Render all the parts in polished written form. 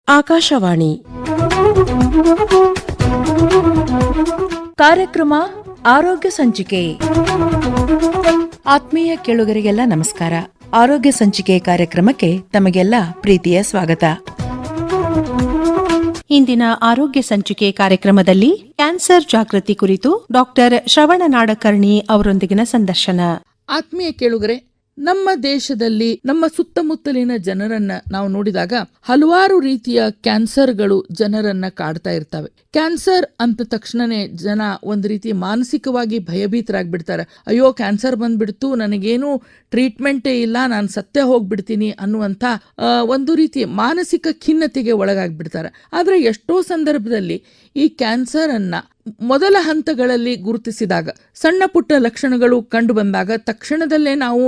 ಆಕಾಶವಾಣಿ ಕಾರ್ಯಕ್ರಮ ಆರೋಗ್ಯ ಸಂಚಿಕೆ. ಆತ್ಮೀಯ ಕೇಳುಗರಿಗೆಲ್ಲ ನಮಸ್ಕಾರ. ಆರೋಗ್ಯ ಸಂಚಿಕೆ ಕಾರ್ಯಕ್ರಮಕ್ಕೆ ತಮಗೆಲ್ಲ ಪ್ರೀತಿಯ ಸ್ವಾಗತ. ಇಂದಿನ ಆರೋಗ್ಯ ಸಂಚಿಕೆ ಕಾರ್ಯಕ್ರಮದಲ್ಲಿ ಕ್ಯಾನ್ಸರ್ ಜಾಗೃತಿ ಕುರಿತು ಡಾಕ್ಟರ್ ಶ್ರವಣ ನಾಡಕರ್ಣಿ ಅವರೊಂದಿಗಿನ ಸಂದರ್ಶನ. ಆತ್ಮೀಯ ಕೇಳುಗರೆ, ನಮ್ಮ ದೇಶದಲ್ಲಿ ನಮ್ಮ ಸುತ್ತಮುತ್ತಲಿನ ಜನರನ್ನ ನಾವು ನೋಡಿದಾಗ ಹಲವಾರು ರೀತಿಯ ಕ್ಯಾನ್ಸರ್ಗಳು ಜನರನ್ನ ಕಾಡ್ತಾ ಇರ್ತವೆ. ಕ್ಯಾನ್ಸರ್ ಅಂತ ತಕ್ಷಣನೇ ಜನ ಒಂದು ರೀತಿ ಮಾನಸಿಕವಾಗಿ ಭಯಭೀತರಾಗ್ಬಿಡ್ತಾರೆ. ಅಯ್ಯೋ, ಕ್ಯಾನ್ಸರ್ ಬಂದ್ಬಿಡ್ತು, ನನಗೇನು ಟ್ರೀಟ್ಮೆಂಟೇ ಇಲ್ಲ, ನಾನು ಸತ್ತೇ ಹೋಗ್ಬಿಡ್ತೀನಿ ಅನ್ನುವಂಥ ಒಂದು ರೀತಿ ಮಾನಸಿಕ ಖಿನ್ನತೆಗೆ ಒಳಗಾಗ್ಬಿಡ್ತಾರೆ. ಆದರೆ ಎಷ್ಟೋ ಸಂದರ್ಭದಲ್ಲಿ ಈ ಕ್ಯಾನ್ಸರ್ ಅನ್ನ ಮೊದಲ ಹಂತಗಳಲ್ಲಿ ಗುರುತಿಸಿದಾಗ, ಸಣ್ಣ ಪುಟ್ಟ ಲಕ್ಷಣಗಳು ಕಂಡು ಬಂದಾಗ ತಕ್ಷಣದಲ್ಲೇ ನಾವು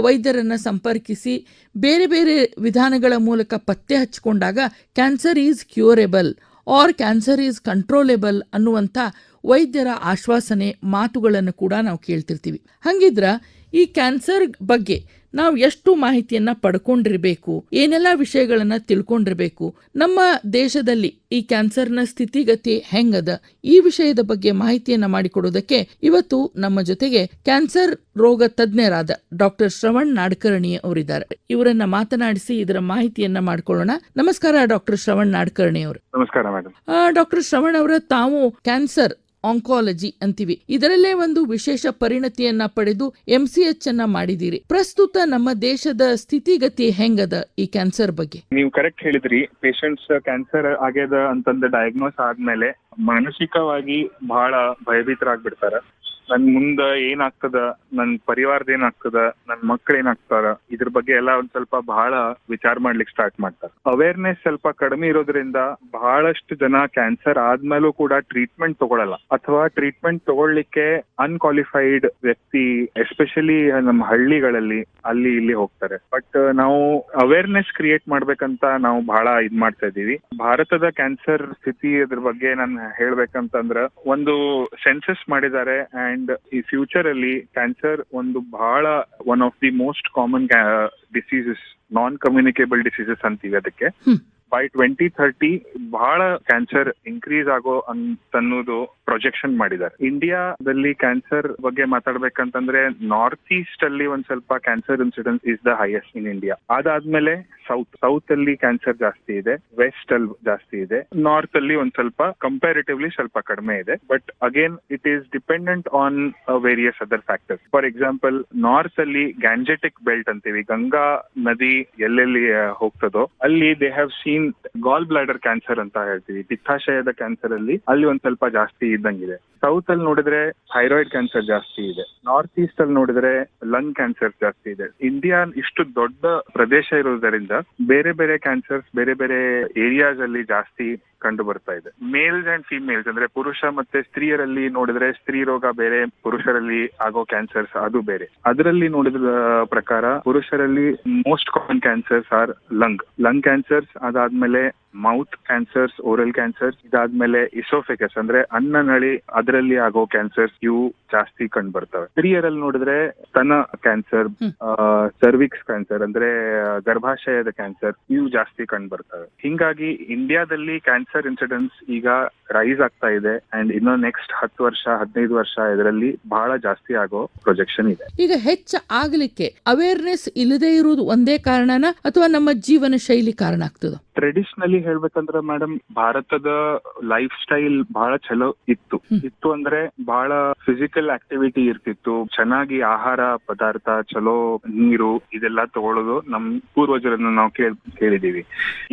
ವೈದ್ಯರನ್ನ ಸಂಪರ್ಕಿಸಿ ಬೇರೆ ಬೇರೆ ವಿಧಾನಗಳ ಮೂಲಕ ಪತ್ತೆ ಹಚ್ಚಿಕೊಂಡಾಗ cancer is curable or cancer is controllable ಅನ್ನುವಂಥ ವೈದ್ಯರ ಆಶ್ವಾಸನೆ ಮಾತುಗಳನ್ನು ಕೂಡ ನಾವು ಕೇಳ್ತಿರ್ತೀವಿ. ಹಂಗಿದ್ರ ಈ ಕ್ಯಾನ್ಸರ್ ಬಗ್ಗೆ ನಾವು ಎಷ್ಟು ಮಾಹಿತಿಯನ್ನ ಪಡ್ಕೊಂಡಿರ್ಬೇಕು, ಏನೆಲ್ಲ ವಿಷಯಗಳನ್ನ ತಿಳ್ಕೊಂಡಿರ್ಬೇಕು, ನಮ್ಮ ದೇಶದಲ್ಲಿ ಈ ಕ್ಯಾನ್ಸರ್ನ ಸ್ಥಿತಿಗತಿ ಹೆಂಗದ, ಈ ವಿಷಯದ ಬಗ್ಗೆ ಮಾಹಿತಿಯನ್ನ ಮಾಡಿಕೊಡೋದಕ್ಕೆ ಇವತ್ತು ನಮ್ಮ ಜೊತೆಗೆ ಕ್ಯಾನ್ಸರ್ ರೋಗ ತಜ್ಞರಾದ ಡಾಕ್ಟರ್ ಶ್ರವಣ್ ನಾಡಕರ್ಣಿ ಅವರಿದ್ದಾರೆ. ಇವರನ್ನ ಮಾತನಾಡಿಸಿ ಇದರ ಮಾಹಿತಿಯನ್ನ ಮಾಡ್ಕೊಳ್ಳೋಣ. ನಮಸ್ಕಾರ ಡಾಕ್ಟರ್ ಶ್ರವಣ್ ನಾಡಕರ್ಣಿ ಅವರು. ನಮಸ್ಕಾರ ಮೇಡಮ್. ಡಾಕ್ಟರ್ ಶ್ರವಣ್ ಅವರ, ತಾವು ಕ್ಯಾನ್ಸರ್ ಆಂಕಾಲಜಿ ಅಂತೀವಿ, ಇದರಲ್ಲೇ ಒಂದು ವಿಶೇಷ ಪರಿಣತಿಯನ್ನ ಪಡೆದು MCH ಅನ್ನ ಮಾಡಿದ್ದೀರಿ. ಪ್ರಸ್ತುತ ನಮ್ಮ ದೇಶದ ಸ್ಥಿತಿಗತಿ ಹೆಂಗದ ಈ ಕ್ಯಾನ್ಸರ್ ಬಗ್ಗೆ? ನೀವು ಕರೆಕ್ಟ್ ಹೇಳಿದ್ರಿ. ಪೇಷಂಟ್ಸ್ ಕ್ಯಾನ್ಸರ್ ಆಗ್ಯದ ಅಂತಂದ ಡಯಾಗ್ನೋಸ್ ಆದ್ಮೇಲೆ ಮಾನಸಿಕವಾಗಿ ಬಹಳ ಭಯಭೀತರಾಗ್ಬಿಡ್ತಾರ. ನನ್ ಮುಂದ ಏನಾಗ್ತದ, ನನ್ ಪರಿವಾರದ ಏನಾಗ್ತದ, ನನ್ ಮಕ್ಳು ಏನಾಗ್ತಾರ, ಇದ್ರ ಬಗ್ಗೆ ಎಲ್ಲ ಒಂದ್ ಸ್ವಲ್ಪ ಬಹಳ ವಿಚಾರ ಮಾಡ್ಲಿಕ್ಕೆ ಸ್ಟಾರ್ಟ್ ಮಾಡ್ತಾರೆ. ಅವೇರ್ನೆಸ್ ಸ್ವಲ್ಪ ಕಡಿಮೆ ಇರೋದ್ರಿಂದ ಬಹಳಷ್ಟು ಜನ ಕ್ಯಾನ್ಸರ್ ಆದ್ಮೇಲೂ ಕೂಡ ಟ್ರೀಟ್ಮೆಂಟ್ ತಗೊಳಲ್ಲ, ಅಥವಾ ಟ್ರೀಟ್ಮೆಂಟ್ ತಗೊಳ್ಳಿಕ್ಕೆ ಅನ್ಕ್ವಾಲಿಫೈಡ್ ವ್ಯಕ್ತಿ ಎಸ್ಪೆಷಲಿ ನಮ್ಮ ಹಳ್ಳಿಗಳಲ್ಲಿ ಅಲ್ಲಿ ಇಲ್ಲಿ ಹೋಗ್ತಾರೆ. ಬಟ್ ನಾವು ಅವೇರ್ನೆಸ್ ಕ್ರಿಯೇಟ್ ಮಾಡ್ಬೇಕಂತ ನಾವು ಬಹಳ ಇದ್ ಮಾಡ್ತಾ ಇದೀವಿ. ಭಾರತದ ಕ್ಯಾನ್ಸರ್ ಸ್ಥಿತಿ ಅದ್ರ ಬಗ್ಗೆ ನಾನು ಹೇಳ್ಬೇಕಂತಂದ್ರ, ಒಂದು ಸೆನ್ಸಸ್ ಮಾಡಿದ್ದಾರೆ ಅಂಡ್ ಈ ಫ್ಯೂಚರ್ ಅಲ್ಲಿ ಕ್ಯಾನ್ಸರ್ ಒಂದು ಬಹಳ one of the most common diseases, non communicable diseases ಅಂತೀವಿ ಅದಕ್ಕೆ. ಬೈ 2030 ಬಹಳ ಕ್ಯಾನ್ಸರ್ ಇನ್ಕ್ರೀಸ್ ಆಗೋ ಅನ್ನೋದು ಪ್ರೊಜೆಕ್ಷನ್ ಮಾಡಿದ್ದಾರೆ. ಇಂಡಿಯಾದಲ್ಲಿ ಕ್ಯಾನ್ಸರ್ ಬಗ್ಗೆ ಮಾತಾಡ್ಬೇಕಂತಂದ್ರೆ ನಾರ್ತ್ ಈಸ್ಟ್ ಅಲ್ಲಿ ಒಂದ್ ಸ್ವಲ್ಪ cancer incidence is the highest in India. ಅದಾದ್ಮೇಲೆ ಸೌತ್ ಅಲ್ಲಿ ಕ್ಯಾನ್ಸರ್ ಜಾಸ್ತಿ ಇದೆ, ವೆಸ್ಟ್ ಅಲ್ಲಿ ಜಾಸ್ತಿ ಇದೆ, ನಾರ್ತ್ ಅಲ್ಲಿ ಒಂದ್ ಸ್ವಲ್ಪ ಕಂಪ್ಯಾರಿಟಿವ್ಲಿ ಸ್ವಲ್ಪ ಕಡಿಮೆ ಇದೆ. But again it is dependent on various other factors. For example, north ಅಲ್ಲಿ ಗ್ಯಾಂಜೆಟಿಕ್ ಬೆಲ್ಟ್ ಅಂತೀವಿ, ಗಂಗಾ ನದಿ ಎಲ್ಲೆಲ್ಲಿ ಹೋಗ್ತದೋ ಅಲ್ಲಿ they have seen goal bladder cancer ಅಂತ ಹೇಳ್ತೀವಿ, ಪಿತ್ತಾಶಯದ ಕ್ಯಾನ್ಸರ್ ಅಲ್ಲಿ ಒಂದ್ ಸ್ವಲ್ಪ ಜಾಸ್ತಿ ಇದ್ದಂಗಿದೆ. ಸೌತ್ ಅಲ್ಲಿ ನೋಡಿದ್ರೆ ಥೈರಾಯ್ಡ್ ಕ್ಯಾನ್ಸರ್ ಜಾಸ್ತಿ ಇದೆ, ನಾರ್ತ್ ಈಸ್ಟ್ ಅಲ್ಲಿ ನೋಡಿದ್ರೆ ಲಂಗ್ ಕ್ಯಾನ್ಸರ್ ಜಾಸ್ತಿ ಇದೆ. ಇಂಡಿಯಾ ಇಷ್ಟು ದೊಡ್ಡ ಪ್ರದೇಶ ಇರೋದರಿಂದ ಬೇರೆ ಬೇರೆ ಕ್ಯಾನ್ಸರ್ಸ್ ಬೇರೆ ಬೇರೆ ಏರಿಯಾಸ್ ಅಲ್ಲಿ ಜಾಸ್ತಿ ಕಂಡು ಬರ್ತಾ ಇದೆ. ಮೇಲ್ಸ್ ಅಂಡ್ ಫಿಮೇಲ್ಸ್ ಅಂದ್ರೆ ಪುರುಷ ಮತ್ತೆ ಸ್ತ್ರೀಯರಲ್ಲಿ ನೋಡಿದ್ರೆ ಸ್ತ್ರೀ ರೋಗ ಬೇರೆ, ಪುರುಷರಲ್ಲಿ ಆಗೋ ಕ್ಯಾನ್ಸರ್ಸ್ ಅದು ಬೇರೆ. ಅದರಲ್ಲಿ ನೋಡಿದ ಪ್ರಕಾರ ಪುರುಷರಲ್ಲಿ most common cancers are lung cancers, ಅದಾದ್ಮೇಲೆ ಮೌತ್ ಕ್ಯಾನ್ಸರ್ಸ್, ಓರಲ್ ಕ್ಯಾನ್ಸರ್ಸ್, ಇದಾದ್ಮೇಲೆ ಇಸೋಫೆಗಸ್ ಅಂದ್ರೆ ಅನ್ನನಳಿ ಅದರಲ್ಲಿ ಆಗೋ ಕ್ಯಾನ್ಸರ್ಸ್ ಇವು ಜಾಸ್ತಿ ಕಂಡು ಬರ್ತವೆ. ಸ್ತ್ರೀಯರಲ್ಲಿ ನೋಡಿದ್ರೆ ಸ್ತನ ಕ್ಯಾನ್ಸರ್, ಸರ್ವಿಕ್ಸ್ ಕ್ಯಾನ್ಸರ್ ಅಂದ್ರೆ ಗರ್ಭಾಶಯದ ಕ್ಯಾನ್ಸರ್ ಇವು ಜಾಸ್ತಿ ಕಂಡು ಬರ್ತವೆ. ಹಿಂಗಾಗಿ ಇಂಡಿಯಾದಲ್ಲಿ ಕ್ಯಾನ್ಸರ್ ಇನ್ಸಿಡೆನ್ಸ್ ಈಗ ರೈಸ್ ಆಗ್ತಾ ಇದೆ ಅಂಡ್ ಇನ್ನು ನೆಕ್ಸ್ಟ್ 10 ವರ್ಷ 15 ವರ್ಷ ಇದರಲ್ಲಿ ಬಹಳ ಜಾಸ್ತಿ ಆಗೋ ಪ್ರೊಜೆಕ್ಷನ್ ಇದೆ. ಈಗ ಹೆಚ್ಚು ಆಗ್ಲಿಕ್ಕೆ ಅವೇರ್ನೆಸ್ ಇಲ್ಲದೆ ಇರುವುದು ಒಂದೇ ಕಾರಣನ ಅಥವಾ ನಮ್ಮ ಜೀವನ ಶೈಲಿ ಕಾರಣ ಆಗ್ತದ? ಟ್ರೆಡಿಷನಲಿ ಹೇಳ್ಬೇಕಂದ್ರೆ ಮೇಡಮ್, ಭಾರತದ ಲೈಫ್ ಸ್ಟೈಲ್ ಬಹಳ ಚಲೋ ಇತ್ತು ಅಂದ್ರೆ ಬಹಳ ಫಿಸಿಕಲ್ ಆಕ್ಟಿವಿಟಿ ಇರ್ತಿತ್ತು, ಚೆನ್ನಾಗಿ ಆಹಾರ ಪದಾರ್ಥ, ಚಲೋ ನೀರು ಇದೆಲ್ಲ ತಗೊಳ್ಳೋದು ನಮ್ ಪೂರ್ವಜರನ್ನು ನಾವು ಕೇಳಿದೀವಿ.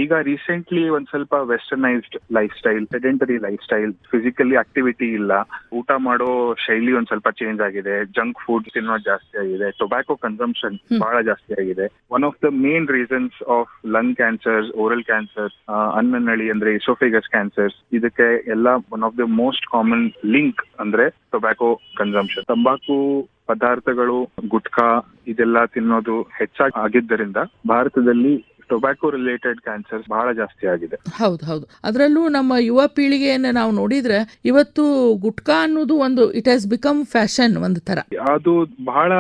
ಈಗ ರೀಸೆಂಟ್ಲಿ ಒಂದ್ ಸ್ವಲ್ಪ westernised life style, sedentary life style, physically activity ಇಲ್ಲ, ಊಟ ಮಾಡೋ ಶೈಲಿ ಒಂದ್ ಸ್ವಲ್ಪ ಚೇಂಜ್ ಆಗಿದೆ, ಜಂಕ್ ಫುಡ್ ತಿನ್ನೋದು ಜಾಸ್ತಿ ಆಗಿದೆ, ಟೊಬ್ಯಾಕೊ ಕನ್ಸಂಪ್ಷನ್ ಬಹಳ ಜಾಸ್ತಿ ಆಗಿದೆ. One of the main reasons of lung cancer, oral cancer, ಅನ್ನನಳಿ ಅಂದ್ರೆ ಇಸೋಫೆಗಸ್ ಕ್ಯಾನ್ಸರ್ಸ್, ಇದಕ್ಕೆ ಎಲ್ಲ one of the most common link ಅಂದ್ರೆ ಟೊಬ್ಯಾಕೊ ಕನ್ಸಂಪ್ಷನ್. ತಂಬಾಕು ಪದಾರ್ಥಗಳು, ಗುಟ್ಕಾ ಇದೆಲ್ಲ ತಿನ್ನೋದು ಹೆಚ್ಚಾಗಿ ಆಗಿದ್ದರಿಂದ ಭಾರತದಲ್ಲಿ ಟೊಬ್ಯಾಕೋ ರಿಲೇಟೆಡ್ ಕ್ಯಾನ್ಸರ್ಸ್ ಬಹಳ ಜಾಸ್ತಿ ಆಗಿದೆ. ಹೌದು. ಅದರಲ್ಲೂ ನಮ್ಮ ಯುವ ಪೀಳಿಗೆಯನ್ನ ನಾವು ನೋಡಿದ್ರೆ ಇವತ್ತು ಗುಟ್ಕಾ ಅನ್ನೋದು ಒಂದು ಇಟ್ ಹ್ಯಾಸ್ ಬಿಕಮ್ ಫ್ಯಾಷನ್ ಒಂದು ತರ. ಅದು ಬಹಳ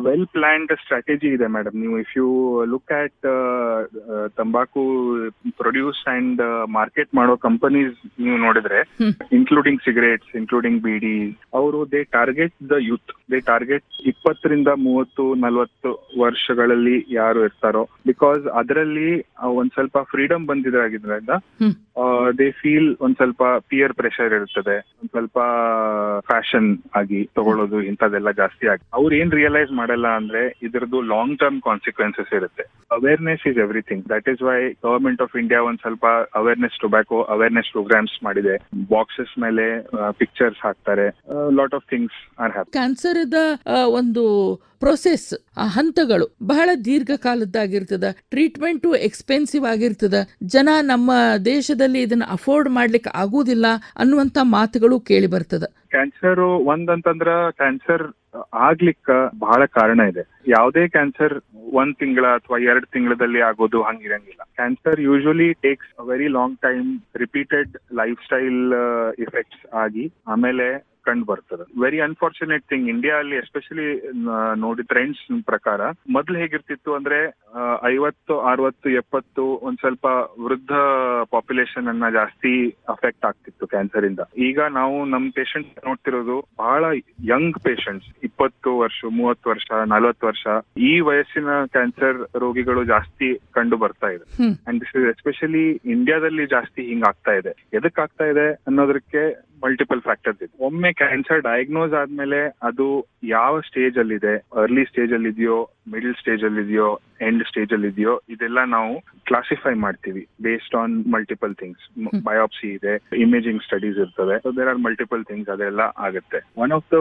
ವೆಲ್ ಪ್ಲಾನ್ಡ್ ಸ್ಟ್ರಾಟಜಿ ಇದೆ ಮೇಡಮ್. ನೀವು ಇಫ್ ಯು ಲುಕ್ ಅಟ್ ತಂಬಾಕು ಪ್ರೊಡ್ಯೂಸ್ ಅಂಡ್ ಮಾರ್ಕೆಟ್ ಮಾಡೋ ಕಂಪನೀಸ್ ನೀವು ನೋಡಿದ್ರೆ, ಇನ್ಕ್ಲೂಡಿಂಗ್ ಸಿಗರೇಟ್ಸ್, ಇನ್ಕ್ಲೂಡಿಂಗ್ ಬಿಡಿ, ಅವರು they target the youth. They target 20-30-40 ವರ್ಷಗಳಲ್ಲಿ ಯಾರು ಇರ್ತಾರೋ, ಬಿಕಾಸ್ ಅದರಲ್ಲಿ ಒಂದ್ ಸ್ವಲ್ಪ ಫ್ರೀಡಮ್ ಬಂದಿದ್ರಾಗಿದ್ರಿಂದ ದೇ ಫೀಲ್ ಒಂದ್ ಸ್ವಲ್ಪ ಪಿಯರ್ ಪ್ರೆಷರ್ ಇರ್ತದೆ, ಒಂದ್ ಸ್ವಲ್ಪ ಫ್ಯಾಷನ್ ಆಗಿ ತಗೊಳ್ಳೋದು ಇಂಥದೆಲ್ಲ ಜಾಸ್ತಿ ಆಗಿ ಅವ್ರು ಏನ್ ರಿಯಲೈಸ್ ಮಾಡಲ್ಲ ಅಂದ್ರೆ ಇದ್ರದ್ದು ಲಾಂಗ್ ಟರ್ಮ್ ಕಾನ್ಸಿಕ್ವೆನ್ಸಸ್ ಇರುತ್ತೆ. Awareness is everything. That is why government of India ಒಂದ್ ಸ್ವಲ್ಪ ಅವೇರ್ನೆಸ್ ಟೊಬ್ಯಾಕೋ ಅವೇರ್ನೆಸ್ ಪ್ರೋಗ್ರಾಮ್ಸ್ ಮಾಡಿದೆ. ಬಾಕ್ಸಸ್ ಮೇಲೆ ಪಿಕ್ಚರ್ಸ್ ಹಾಕ್ತಾರೆ. Lot of things are happening. Cancer ಒಂದು ಪ್ರೊಸೆಸ್, ಹಂತಗಳು ಬಹಳ ದೀರ್ಘಕಾಲದ್ದಾಗಿರ್ತದ. ಟ್ರೀಟ್ಮೆಂಟು ಎಕ್ಸ್ಪೆನ್ಸಿವ್ ಆಗಿರ್ತದ. ಜನ ನಮ್ಮ ದೇಶದಲ್ಲಿ ಇದನ್ನ ಅಫೋರ್ಡ್ ಮಾಡ್ಲಿಕ್ಕೆ ಆಗುದಿಲ್ಲ ಅನ್ನುವಂತ ಮಾತುಗಳು ಕೇಳಿ ಬರ್ತದ. ಕ್ಯಾನ್ಸರ್ ಒಂದಂತಂದ್ರ ಕ್ಯಾನ್ಸರ್ ಆಗ್ಲಿಕ್ಕ ಬಹಳ ಕಾರಣ ಇದೆ. ಯಾವುದೇ ಕ್ಯಾನ್ಸರ್ 1 ತಿಂಗಳ ಅಥವಾ 2 ತಿಂಗಳಲ್ಲಿ ಆಗೋದು ಹಂಗಿರಂಗಿಲ್ಲ. Cancer usually takes a very long time, repeated lifestyle effects ಆಗಿ ಆಮೇಲೆ ಕಂಡು ಬರ್ತದೆ. ವೆರಿ ಅನ್ಫಾರ್ಚುನೇಟ್ ಥಿಂಗ್, ಇಂಡಿಯಾ ಅಲ್ಲಿ ಎಸ್ಪೆಷಲಿ ನೋಡಿ ಟ್ರೆಂಡ್ಸ್ ಪ್ರಕಾರ ಮೊದ್ಲು ಹೇಗಿರ್ತಿತ್ತು ಅಂದ್ರೆ 50, 60, 70 ಒಂದ್ ಸ್ವಲ್ಪ ವೃದ್ಧ ಪಾಪ್ಯುಲೇಷನ್ ಅನ್ನ ಜಾಸ್ತಿ ಅಫೆಕ್ಟ್ ಆಗ್ತಿತ್ತು ಕ್ಯಾನ್ಸರ್ ಇಂದ. ಈಗ ನಾವು ನಮ್ ಪೇಷಂಟ್ ನೋಡ್ತಿರೋದು ಬಹಳ ಯಂಗ್ ಪೇಷಂಟ್ಸ್, 20 ವರ್ಷ, 30 ವರ್ಷ, 40 ವರ್ಷ ಈ ವಯಸ್ಸಿನ ಕ್ಯಾನ್ಸರ್ ರೋಗಿಗಳು ಜಾಸ್ತಿ ಕಂಡು ಬರ್ತಾ ಇದೆ. ಅಂಡ್ ದಿಸ್ ಇಸ್ ಎಸ್ಪೆಷಲಿ ಇಂಡಿಯಾದಲ್ಲಿ ಜಾಸ್ತಿ ಹಿಂಗ್ ಆಗ್ತಾ ಇದೆ. ಎದಕ್ ಆಗ್ತಾ ಇದೆ ಅನ್ನೋದಕ್ಕೆ ಮಲ್ಟಿಪಲ್ ಫ್ಯಾಕ್ಟರ್ಸ್ ಇದೆ. ಒಮ್ಮೆ ಕ್ಯಾನ್ಸರ್ ಡಯಾಗ್ನೋಸ್ ಆದ್ಮೇಲೆ ಅದು ಯಾವ ಸ್ಟೇಜ್ ಅಲ್ಲಿ ಇದೆ, ಅರ್ಲಿ ಸ್ಟೇಜ್ ಅಲ್ಲಿ ಇದೆಯೋ, ಮಿಡಲ್ ಸ್ಟೇಜ್ ಅಲ್ಲಿ ಇದೆಯೋ, ಎಂಡ್ ಸ್ಟೇಜ್ ಅಲ್ಲಿ ಇದೆಯೋ, ಇದೆಲ್ಲ ನಾವು ಕ್ಲಾಸಿಫೈ ಮಾಡ್ತೀವಿ based on multiple things. Biopsy ಇದೆ, ಇಮೇಜಿಂಗ್ ಸ್ಟಡೀಸ್ ಇರ್ತವೆ. So there are multiple things, ಅದೆಲ್ಲ ಆಗುತ್ತೆ. One of the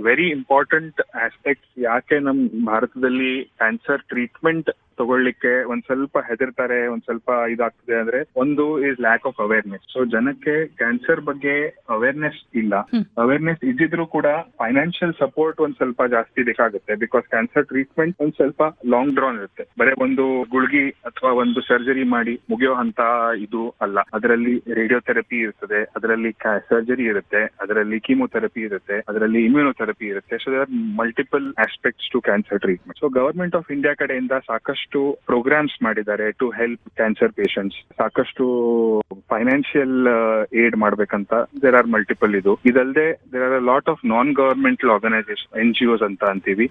very important aspects ಯಾಕೆ ನಮ್ ಭಾರತದಲ್ಲಿ ಕ್ಯಾನ್ಸರ್ ಟ್ರೀಟ್ಮೆಂಟ್ ತಗೊಳ್ಳಿಕ್ಕೆ ಒಂದ್ ಸ್ವಲ್ಪ ಹೆದರ್ತಾರೆ, ಒಂದ್ ಸ್ವಲ್ಪ ಇದಾಗ್ತದೆ ಅಂದ್ರೆ, ಒಂದು is lack of awareness. So ಜನಕ್ಕೆ ಕ್ಯಾನ್ಸರ್ ಬಗ್ಗೆ ಅವೇರ್ನೆಸ್ ಇಲ್ಲ. ಅವೇರ್ನೆಸ್ ಇದ್ದಿದ್ರು ಕೂಡ ಫೈನಾನ್ಷಿಯಲ್ ಸಪೋರ್ಟ್ ಒಂದ್ ಸ್ವಲ್ಪ ಜಾಸ್ತಿ ಬೇಕಾಗುತ್ತೆ. ಬಿಕಾಸ್ ಕ್ಯಾನ್ಸರ್ ಟ್ರೀಟ್ಮೆಂಟ್ ಒಂದ್ ಸ್ವಲ್ಪ ಲಾಂಗ್ ಡ್ರಾನ್ ಇರುತ್ತೆ. ಬರೀ ಒಂದು ಗುಳ್ಗಿ ಅಥವಾ ಒಂದು ಸರ್ಜರಿ ಮಾಡಿ ಮುಗಿಯೋ ಹಂತ ಇದು ಅಲ್ಲ. ಅದರಲ್ಲಿ ರೇಡಿಯೋಥೆರಪಿ ಇರ್ತದೆ, ಅದರಲ್ಲಿ ಸರ್ಜರಿ ಇರುತ್ತೆ, ಅದರಲ್ಲಿ ಕೀಮೋಥೆರಪಿ ಇರುತ್ತೆ, ಅದರಲ್ಲಿ ಇಮ್ಯುನೋಥೆರಪಿ ಇರುತ್ತೆ. So there are multiple aspects to cancer treatment. So government of India ಕಡೆಯಿಂದ ಸಾಕಷ್ಟು ಪ್ರೋಗ್ರಾಮ್ಸ್ ಮಾಡಿದ್ದಾರೆ ಟು ಹೆಲ್ಪ್ ಕ್ಯಾನ್ಸರ್ ಪೇಷಂಟ್ಸ್. ಸಾಕಷ್ಟು ಫೈನಾನ್ಷಿಯಲ್ ಏಡ್ ಮಾಡ್ಬೇಕಂತ ದೇರ್ ಆರ್ ಮಲ್ಟಿಪಲ್. ಇದಲ್ಲದೆ there are a lot of non governmental organisation, NGOs ಅಂತ ಅಂತೀವಿ.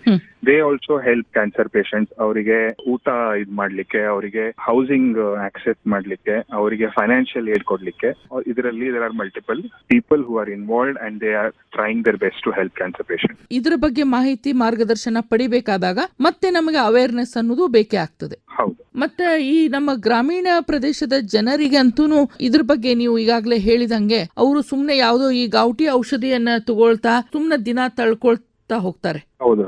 They also help cancer patients. ಅವರಿಗೆ ಊಟ ಇದ್ ಮಾಡ್ಲಿಕ್ಕೆ, ಅವರಿಗೆ ಹೌಸಿಂಗ್ ಆಕ್ಸೆಸ್ ಮಾಡ್ಲಿಕ್ಕೆ, ಅವರಿಗೆ ಫೈನಾನ್ಷಿಯಲ್ ಏಡ್ ಕೊಡ್ಲಿಕ್ಕೆ. ಇದರಲ್ಲಿ there are multiple people who are involved and they are trying their best to help cancer patient. ಇದ್ರ ಬಗ್ಗೆ ಮಾಹಿತಿ, ಮಾರ್ಗದರ್ಶನ ಪಡಿಬೇಕಾದಾಗ ಮತ್ತೆ ನಮಗೆ ಅವೇರ್ನೆಸ್ ಅನ್ನೋದು ಬೇಕೇ ಆಗ್ತದೆ. ಹೌದು. ಮತ್ತೆ ಈ ನಮ್ಮ ಗ್ರಾಮೀಣ ಪ್ರದೇಶದ ಜನರಿಗಂತೂ ಇದ್ರ ಬಗ್ಗೆ ನೀವು ಈಗಾಗಲೇ ಹೇಳಿದಂಗೆ ಅವರು ಸುಮ್ನೆ ಯಾವುದೋ ಈ ಗಾವಟಿ ಔಷಧಿಯನ್ನ ತಗೊಳ್ತಾ ಸುಮ್ನೆ ದಿನ ತಳ್ಕೊಳ್ತಾ ಹೋಗ್ತಾರೆ. ಹೌದು.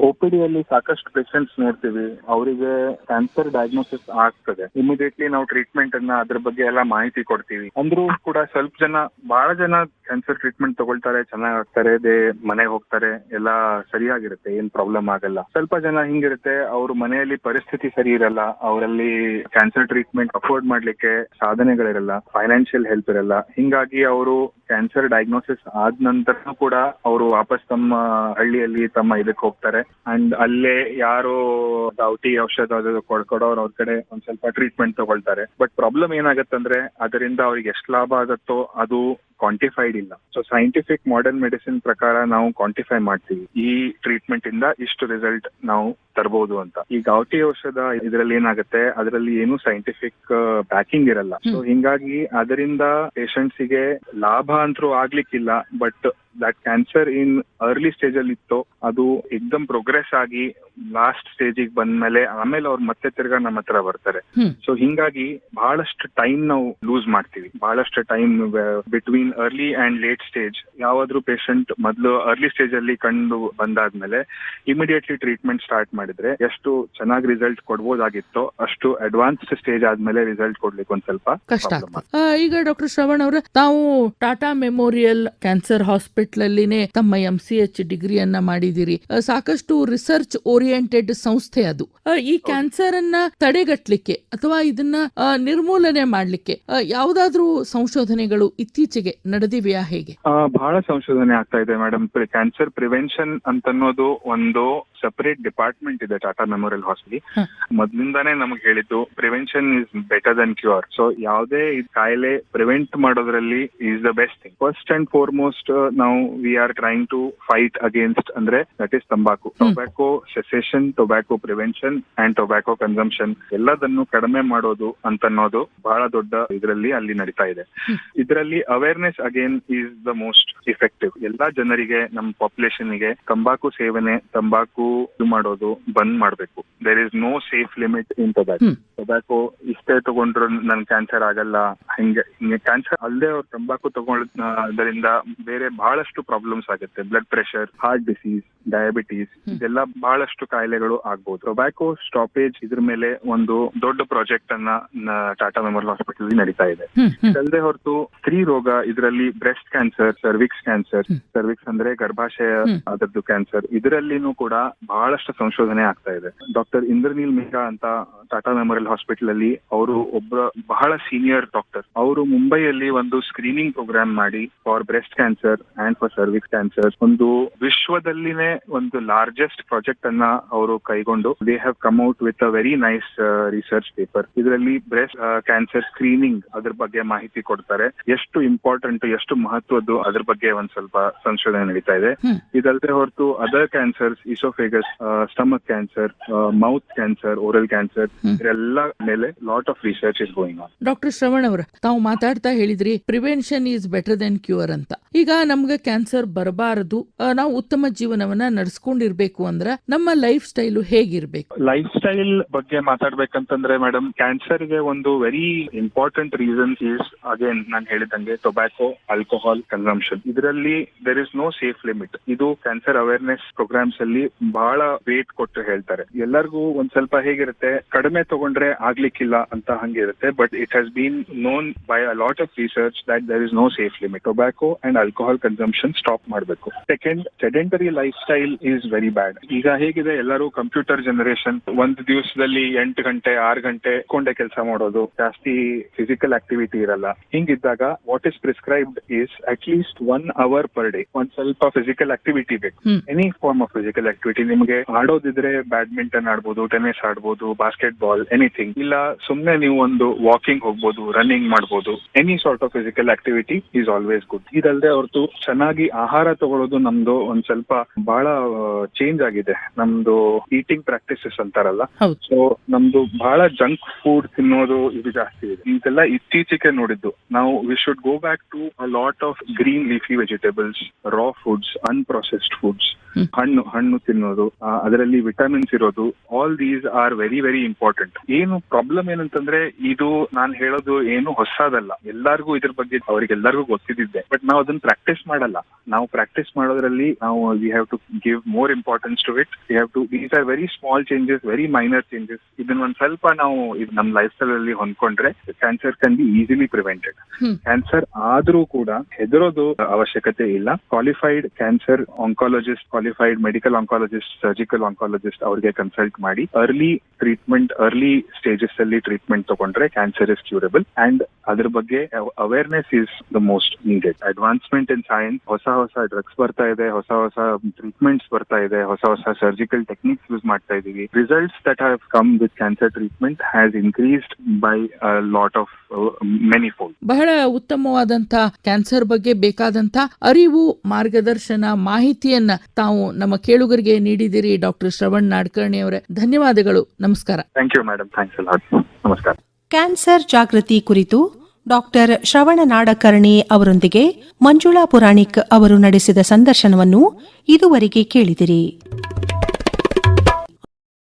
OPD ಅಲ್ಲಿ ಸಾಕಷ್ಟು ಪೇಷಂಟ್ಸ್ ನೋಡ್ತೀವಿ, ಅವರಿಗೆ ಕ್ಯಾನ್ಸರ್ ಡಯಾಗ್ನೋಸಿಸ್ ಆಗ್ತದೆ. ಇಮಿಡಿಯೇಟ್ಲಿ ನಾವು ಟ್ರೀಟ್ಮೆಂಟ್ ಅನ್ನ ಅದ್ರ ಬಗ್ಗೆ ಎಲ್ಲ ಮಾಹಿತಿ ಕೊಡ್ತೀವಿ. ಅಂದ್ರೂ ಕೂಡ ಸ್ವಲ್ಪ ಜನ, ಬಹಳ ಜನ ಕ್ಯಾನ್ಸರ್ ಟ್ರೀಟ್ಮೆಂಟ್ ತಗೊಳ್ತಾರೆ, ಚೆನ್ನಾಗಾಗ್ತಾರೆ, ಮನೆಗೆ ಹೋಗ್ತಾರೆ, ಎಲ್ಲ ಸರಿಯಾಗಿರುತ್ತೆ, ಏನ್ ಪ್ರಾಬ್ಲಮ್ ಆಗಲ್ಲ. ಸ್ವಲ್ಪ ಜನ ಹಿಂಗಿರುತ್ತೆ, ಅವ್ರ ಮನೆಯಲ್ಲಿ ಪರಿಸ್ಥಿತಿ ಸರಿ ಇರಲ್ಲ, ಅವರಲ್ಲಿ ಕ್ಯಾನ್ಸರ್ ಟ್ರೀಟ್ಮೆಂಟ್ ಅಫೋರ್ಡ್ ಮಾಡ್ಲಿಕ್ಕೆ ಸಾಧನೆಗಳಿರಲ್ಲ, ಫೈನಾನ್ಷಿಯಲ್ ಹೆಲ್ಪ್ ಇರಲ್ಲ. ಹಿಂಗಾಗಿ ಅವರು ಕ್ಯಾನ್ಸರ್ ಡಯಾಗ್ನೋಸಿಸ್ ಆದ ನಂತರ ಕೂಡ ಅವರು ವಾಪಸ್ ತಮ್ಮ ಹಳ್ಳಿಯಲ್ಲಿ ತಮ್ಮ ಇದಕ್ಕೆ ಹೋಗ್ತಾರೆ. ಅಂಡ್ ಅಲ್ಲೇ ಯಾರು ಔಟಿ ಔಷಧ ಕೊಡೋರು ಅವ್ರ ಕಡೆ ಒಂದ್ ಸ್ವಲ್ಪ ಟ್ರೀಟ್ಮೆಂಟ್ ತಗೊಳ್ತಾರೆ. ಬಟ್ ಪ್ರಾಬ್ಲಮ್ ಏನಾಗತ್ತಂದ್ರೆ ಅದರಿಂದ ಅವ್ರಿಗೆ ಎಷ್ಟು ಲಾಭ ಆಗತ್ತೋ ಅದು ಕ್ವಾಂಟಿಫೈಡ್ ಇಲ್ಲ. ಸೊ ಸೈಂಟಿಫಿಕ್ ಮಾಡರ್ನ್ ಮೆಡಿಸಿನ್ ಪ್ರಕಾರ ನಾವು ಕ್ವಾಂಟಿಫೈ ಮಾಡ್ತೀವಿ, ಈ ಟ್ರೀಟ್ಮೆಂಟ್ ಇಂದ ಇಷ್ಟು ರಿಸಲ್ಟ್ ನಾವು ತರಬಹುದು ಅಂತ. ಈ ಔಟಿ ಔಷಧ ಇದರಲ್ಲಿ ಏನಾಗುತ್ತೆ, ಅದರಲ್ಲಿ ಏನು ಸೈಂಟಿಫಿಕ್ ಬ್ಯಾಕಿಂಗ್ ಇರಲ್ಲ. ಸೊ ಹಿಂಗಾಗಿ ಅದರಿಂದ ಪೇಷಂಟ್ಸ್ ಗೆ ಲಾಭ ಅಂತೂ ಆಗ್ಲಿಕ್ಕಿಲ್ಲ. But that cancer in early stage ಅಲ್ಲಿ ಇತ್ತು, ಅದು ಎಕ್ದಮ್ ಪ್ರೋಗ್ರೆಸ್ ಆಗಿ ಲಾಸ್ಟ್ ಸ್ಟೇಜಿಗೆ ಬಂದ್ಮೇಲೆ ಆಮೇಲೆ ಅವ್ರು ಮತ್ತೆ ತಿರ್ಗಾ ನಮ್ಮ ಹತ್ರ ಬರ್ತಾರೆ. ಸೊ ಹಿಂಗಾಗಿ ಬಹಳಷ್ಟು ಟೈಮ್ ನಾವು ಲೂಸ್ ಮಾಡ್ತೀವಿ. ಬಹಳಷ್ಟು time between early and late stage ಯಾವಾದ್ರೂ ಪೇಷಂಟ್ ಮೊದಲು ಅರ್ಲಿ ಸ್ಟೇಜ್ ಅಲ್ಲಿ ಕಂಡು ಬಂದಾದ್ಮೇಲೆ ಇಮಿಡಿಯೇಟ್ಲಿ ಟ್ರೀಟ್ಮೆಂಟ್ ಸ್ಟಾರ್ಟ್ ಮಾಡಿದ್ರೆ ಎಷ್ಟು ಚೆನ್ನಾಗಿ ರಿಸಲ್ಟ್ ಕೊಡ್ಬೋದಾಗಿತ್ತೋ ಅಷ್ಟು ಅಡ್ವಾನ್ಸ್ಡ್ ಸ್ಟೇಜ್ ಆದ್ಮೇಲೆ ರಿಸಲ್ಟ್ ಕೊಡ್ಲಿಕ್ಕೆ ಒಂದ್ ಸ್ವಲ್ಪ ಕಷ್ಟ problem ಆಗ್ತದೆ. ಈಗ ಡಾಕ್ಟರ್ ಶ್ರವಣ್ ಅವರ ತಾವು ಟಾಟಾ ಮೆಮೋರಿಯಲ್ ಕ್ಯಾನ್ಸರ್ ಹಾಸ್ಪಿಟಲ್ ಅಲ್ಲಿನೇ ತಮ್ಮ MCH ಡಿಗ್ರಿಯನ್ನ ಮಾಡಿದಿರಿ. ಸಾಕಷ್ಟು ರಿಸರ್ಚ್ ಓರಿಯೆಂಟೆಡ್ ಸಂಸ್ಥೆ ಅದು. ಈ ಕ್ಯಾನ್ಸರ್ ಅನ್ನ ತಡೆಗಟ್ಟಲಿಕ್ಕೆ ಅಥವಾ ಇದನ್ನ ನಿರ್ಮೂಲನೆ ಮಾಡ್ಲಿಕ್ಕೆ ಯಾವ್ದಾದ್ರೂ ಸಂಶೋಧನೆಗಳು ಇತ್ತೀಚೆಗೆ ನಡೆದಿವೆಯಾ ಹೇಗೆ? ಬಹಳ ಸಂಶೋಧನೆ ಆಗ್ತಾ ಇದೆ ಮೇಡಮ್. ಕ್ಯಾನ್ಸರ್ ಪ್ರಿವೆನ್ಷನ್ ಅಂತನ್ನೋದು ಒಂದು ಸಪರೇಟ್ ಡಿಪಾರ್ಟ್ಮೆಂಟ್ ಇದೆ ಟಾಟಾ ಮೆಮೋರಿಯಲ್ ಹಾಸ್ಪಿಟಲ್. ಮೊದ್ಲಿಂದಾನೇ ನಮಗೆ ಹೇಳಿದ್ದು prevention is better than cure. So ಯಾವುದೇ ಕಾಯಿಲೆ ಪ್ರಿವೆಂಟ್ ಮಾಡೋದ್ರಲ್ಲಿ is the best thing. First and foremost ನಾವು we are trying to fight against ಅಂದ್ರೆ ದಟ್ ಇಸ್ ತಂಬಾಕು. Tobacco cessation, tobacco prevention and tobacco consumption ಎಲ್ಲದನ್ನು ಕಡಿಮೆ ಮಾಡೋದು ಅಂತನ್ನೋದು ಬಹಳ ದೊಡ್ಡ ಇದರಲ್ಲಿ ಅಲ್ಲಿ ನಡೀತಾ ಇದೆ. ಇದರಲ್ಲಿ awareness again is the most effective. ಎಲ್ಲಾ ಜನರಿಗೆ, ನಮ್ಮ ಪಾಪ್ಯುಲೇಷನ್ ಗೆ ತಂಬಾಕು ಸೇವನೆ, ತಂಬಾಕು ಮಾಡೋದು ಬಂದ್ ಮಾಡ್ಬೇಕು. There is no safe limit in tobacco. Tobacco ಇಷ್ಟೇ ತಗೊಂಡ್ರು ನನ್ ಕ್ಯಾನ್ಸರ್ ಆಗಲ್ಲ, ಹಿಂಗೆ ಕ್ಯಾನ್ಸರ್ ಅಲ್ಲದೆ ಅವ್ರು ತಂಬಾಕು ತಗೊಳ್ಳೋದ್ರಿಂದ ಬೇರೆ ಬಹಳಷ್ಟು ಪ್ರಾಬ್ಲಮ್ಸ್ ಆಗುತ್ತೆ. Blood pressure, heart disease, diabetes, ಇದೆಲ್ಲ ಬಹಳಷ್ಟು ಕಾಯಿಲೆಗಳು ಆಗ್ಬಹುದು. ಟೊಬ್ಯಾಕೋ ಸ್ಟಾಪೇಜ್ ಇದ್ರ ಮೇಲೆ ಒಂದು ದೊಡ್ಡ ಪ್ರಾಜೆಕ್ಟ್ ಅನ್ನ ಟಾಟಾ ಮೆಮೋರಿಯಲ್ ಹಾಸ್ಪಿಟಲ್ ನಡೀತಾ ಇದೆ. ಇದಲ್ಲದೆ ಹೊರತು ಸ್ತ್ರೀ ರೋಗ, ಇದರಲ್ಲಿ breast cancer, cervix cancer, cervix ಅಂದ್ರೆ ಗರ್ಭಾಶಯ ಅದರದ್ದು ಕ್ಯಾನ್ಸರ್, ಇದರಲ್ಲಿನೂ ಕೂಡ ಬಹಳಷ್ಟು ಸಂಶೋಧನೆ ಆಗ್ತಾ ಇದೆ. ಡಾಕ್ಟರ್ ಇಂದ್ರನೀಲ್ ಮಿಶ್ರಾ ಅಂತ ಟಾಟಾ ಮೆಮೋರಿಯಲ್ ಹಾಸ್ಪಿಟಲ್ ಅಲ್ಲಿ ಅವರು ಒಬ್ಬ ಬಹಳ ಸೀನಿಯರ್ ಡಾಕ್ಟರ್. ಅವರು ಮುಂಬೈಯಲ್ಲಿ ಒಂದು ಸ್ಕ್ರೀನಿಂಗ್ ಪ್ರೋಗ್ರಾಮ್ ಮಾಡಿ for breast cancer and for cervix cancer ಒಂದು ವಿಶ್ವದಲ್ಲಿನೇ ಒಂದು ಲಾರ್ಜೆಸ್ಟ್ ಪ್ರಾಜೆಕ್ಟ್ ಅನ್ನ ಅವರು ಕೈಗೊಂಡು they have come out with a very nice research paper. ಇದರಲ್ಲಿ ಬ್ರೆಸ್ಟ್ ಕ್ಯಾನ್ಸರ್ ಸ್ಕ್ರೀನಿಂಗ್ ಅದ್ರ ಬಗ್ಗೆ ಮಾಹಿತಿ ಕೊಡ್ತಾರೆ. ಎಷ್ಟು ಇಂಪಾರ್ಟೆಂಟ್, ಎಷ್ಟು ಮಹತ್ವದ್ದು ಅದ್ರ ಬಗ್ಗೆ ಒಂದ್ ಸ್ವಲ್ಪ ಸಂಶೋಧನೆ ನಡೀತಾ ಇದೆ. ಇದಲ್ಲದೆ ಹೊರತು other cancers, oesophagus, stomach cancer, mouth cancer, oral cancer, ಇದೆಲ್ಲ ಮೇಲೆ lot of research is going on. Doctor Shravan ಅವರ ತಾವು ಮಾತಾಡ್ತಾ ಹೇಳಿದ್ರಿ prevention is better than cure ಅಂತ. ಈಗ ನಮ್ಗೆ ಕ್ಯಾನ್ಸರ್ ಬರಬಾರದು, ನಾವು ಉತ್ತಮ ಜೀವನವನ್ನ ನಡೆಸ್ಕೊಂಡಿರ್ಬೇಕು ಅಂದ್ರ ನಮ್ಮ ಲೈಫ್ ಸ್ಟೈಲ್ ಹೇಗಿರ್ಬೇಕು? ಲೈಫ್ ಸ್ಟೈಲ್ ಬಗ್ಗೆ ಮಾತಾಡ್ಬೇಕಂತಂದ್ರೆ ಮೇಡಮ್, ಕ್ಯಾನ್ಸರ್ ಗೆ ಒಂದು very important reason is again ನಾನು ಹೇಳಿದಂಗೆ ಟೊಬ್ಯಾಕೋ, ಆಲ್ಕೋಹಾಲ್ ಕನ್ಸಂಪ್ಷನ್. ಇದರಲ್ಲಿ there is no safe limit. ಇದು ಕ್ಯಾನ್ಸರ್ ಅವೇರ್ನೆಸ್ ಪ್ರೋಗ್ರಾಮ್ಸ್ ಅಲ್ಲಿ ಬಹಳ ವೇಟ್ ಕೊಟ್ಟು ಹೇಳ್ತಾರೆ. ಎಲ್ಲರಿಗೂ ಒಂದ್ ಸ್ವಲ್ಪ ಹೇಗಿರುತ್ತೆ, ಕಡಿಮೆ ತಗೊಂಡ್ರೆ ಆಗ್ಲಿಕ್ಕಿಲ್ಲ ಅಂತ ಹಂಗಿರುತ್ತೆ. But it has been known by a lot of research that there is no safe limit. Tobacco and alcohol consumption stop ಮಾಡಬೇಕು. Second, sedentary lifestyle is very bad. ಈಗ ಹೇಗಿದೆ, ಎಲ್ಲರೂ ಕಂಪ್ಯೂಟರ್ ಜನರೇಷನ್, ಒಂದು ದಿವಸದಲ್ಲಿ 8 ಗಂಟೆ 6 ಗಂಟೆ ಕೊಂಡೆ ಕೆಲಸ ಮಾಡೋದು, ಜಾಸ್ತಿ ಫಿಸಿಕಲ್ ಆಕ್ಟಿವಿಟಿ ಇರಲ್ಲ. ಹಿಂಗಿದ್ದಾಗ what is prescribed is at least 1 hour per day ಒಂದ್ ಸ್ವಲ್ಪ ಫಿಸಿಕಲ್ ಆಕ್ಟಿವಿಟಿ ಬೇಕು. Any form of physical activity. ನಿಮಗೆ ಆಡೋದಿದ್ರೆ ಬ್ಯಾಡ್ಮಿಂಟನ್ ಆಡ್ಬೋದು, ಟೆನ್ನಿಸ್ ಆಡ್ಬೋದು, ಬಾಸ್ಕೆಟ್ ಬಾಲ್, ಎನಿಥಿಂಗ್. ಇಲ್ಲ ಸುಮ್ನೆ ನೀವು ಒಂದು ವಾಕಿಂಗ್ ಹೋಗ್ಬೋದು, ರನ್ನಿಂಗ್ ಮಾಡ್ಬೋದು. Any sort of physical activity is always good. ಇದಲ್ಲದೆ ಹೊರತು ಚೆನ್ನಾಗಿ ಆಹಾರ ತಗೊಳ್ಳೋದು ನಮ್ದು ಒಂದ್ ಸ್ವಲ್ಪ ಬಹಳ ಚೇಂಜ್ ಆಗಿದೆ. ನಮ್ದು ಈಟಿಂಗ್ ಪ್ರಾಕ್ಟೀಸಸ್ ಅಂತಾರಲ್ಲ, ಸೊ ನಮ್ದು ಬಹಳ ಜಂಕ್ ಫುಡ್ ತಿನ್ನೋದು ಇದು ಜಾಸ್ತಿ ಇದೆ. ಇದೆಲ್ಲ ಇತ್ತೀಚೆಗೆ ನೋಡಿದ್ದು. ನಾವು we should go back to a lot of green leafy vegetables, raw foods, unprocessed foods, ಹಣ್ಣು ತಿನ್ನೋದು, ಅದರಲ್ಲಿ ವಿಟಮಿನ್ಸ್ ಇರೋದು. All these are very very important. ಏನು ಪ್ರಾಬ್ಲಮ್ ಏನಂತಂದ್ರೆ, ಇದು ನಾನು ಹೇಳೋದು ಏನು ಹೊಸದಲ್ಲ, ಎಲ್ಲರಿಗೂ ಇದ್ರ ಬಗ್ಗೆ ಅವರಿಗೆಲ್ಲರಿಗೂ ಗೊತ್ತಿದ್ದೆ. ಬಟ್ ನಾವು ಅದನ್ನ ಪ್ರಾಕ್ಟೀಸ್ ಮಾಡಲ್ಲ. ನಾವು ಪ್ರಾಕ್ಟೀಸ್ ಮಾಡೋದ್ರಲ್ಲಿ ನಾವು we have to give more importance to it. We have to, these are very small changes, very minor changes. ಇದನ್ನ ಒಂದ್ ಸ್ವಲ್ಪ ನಾವು ನಮ್ ಲೈಫ್ ಸ್ಟೈಲ್ ಅಲ್ಲಿ ಹೊಂದ್ಕೊಂಡ್ರೆ cancer can be easily prevented. Cancer ಆದ್ರೂ ಕೂಡ ಹೆದರೋದು ಅವಶ್ಯಕತೆ ಇಲ್ಲ. Qualified cancer oncologist, qualified medical oncologist, surgical oncologist ಅವ್ರಿಗೆ ಕನ್ಸಲ್ಟ್ ಮಾಡಿ ಅರ್ಲಿ ಟ್ರೀಟ್ಮೆಂಟ್, ಅರ್ಲಿ ಸ್ಟೇಜಸ್ ಅಲ್ಲಿ ಟ್ರೀಟ್ಮೆಂಟ್ ತಗೊಂಡ್ರೆ ಕ್ಯಾನ್ಸರ್ ಇಸ್ ಕ್ಯೂರಬಲ್. ಅಂಡ್ ಅದ್ರ ಬಗ್ಗೆ awareness is the most needed. Advancement in science, ಹೊಸ ಡ್ರಗ್ಸ್ ಬರ್ತಾ ಇದೆ, ಹೊಸ ಟ್ರೀಟ್ಮೆಂಟ್ಸ್ ಬರ್ತಾ ಇದೆ, ಹೊಸ ಸರ್ಜಿಕಲ್ ಟೆಕ್ನಿಕ್ಸ್ ಯೂಸ್ ಮಾಡ್ತಾ ಇದೀವಿ. Results that have come with cancer treatment has increased by a lot of many fold. ಬಹಳ ಉತ್ತಮವಾದಂತ ಕ್ಯಾನ್ಸರ್ ಬಗ್ಗೆ ಬೇಕಾದಂತ ಅರಿವು, ಮಾರ್ಗದರ್ಶನ, ಮಾಹಿತಿಯನ್ನ ತಾವು ನಮ್ಮ ಕೇಳುಗರಿಗೆ ನೀಡಿದಿರಿ. ಡಾಕ್ಟರ್ ಶ್ರವಣ್ ನಾಡ್ಕರ್ಣಿ ಅವರೇ, ಧನ್ಯವಾದಗಳು. ನಮಸ್ಕಾರ. Thank you madam. Thanks a lot. ನಮಸ್ಕಾರ. ಕ್ಯಾನ್ಸರ್ ಜಾಗೃತಿ ಕುರಿತು ಡಾಕ್ಟರ್ ಶ್ರವಣ ನಾಡಕರ್ಣಿ ಅವರೊಂದಿಗೆ ಮಂಜುಳಾ ಪುರಾಣಿಕ್ ಅವರು ನಡೆಸಿದ ಸಂದರ್ಶನವನ್ನು ಇದುವರೆಗೆ ಕೇಳಿದಿರಿ.